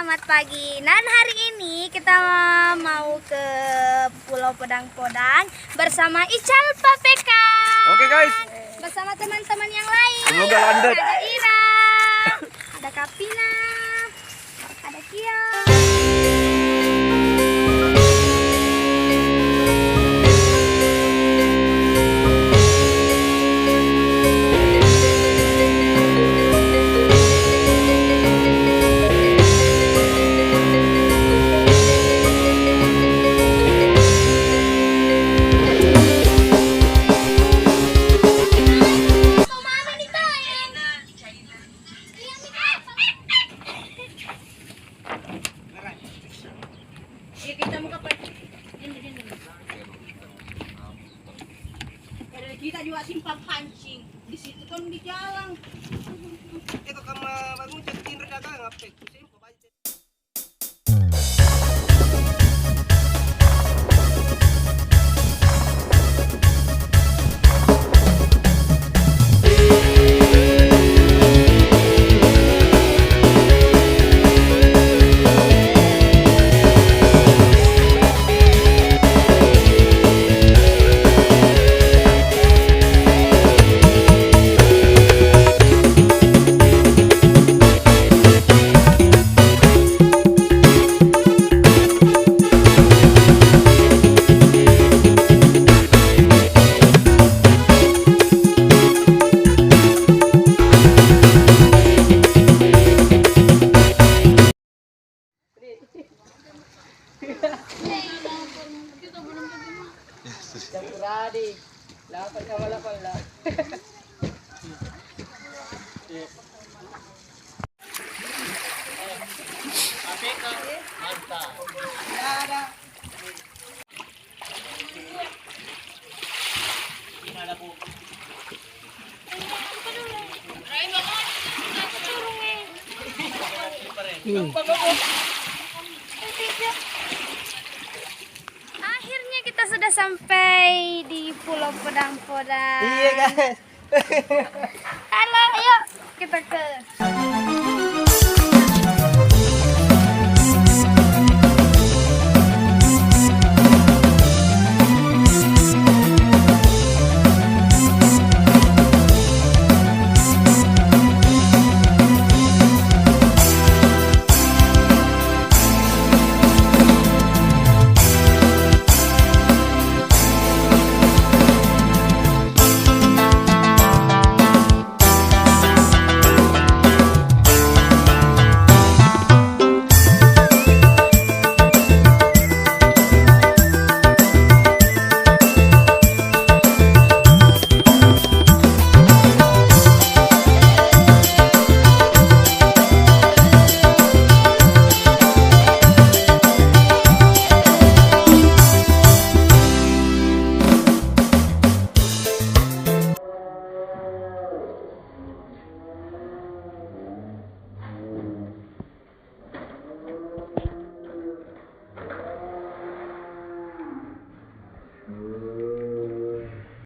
selamat pagi. Dan hari ini kita mau ke Pulau Podang-Podang bersama Ical Papeka. Oke guys. Bersama teman-teman yang lain. Semoga lanjut. Ada Ira, ada Kapina, ada Kia. Kita juga simpang pancing di situ kan di jalan. Ito ka maguchat tinre daga ngapet. Ready. Lapat ka wala pala. Apeka, manta. Ada. Ada po. Akhirnya kita sudah sampai di Pulau Podang-Podang. Iya guys. Halo, ayo kita ke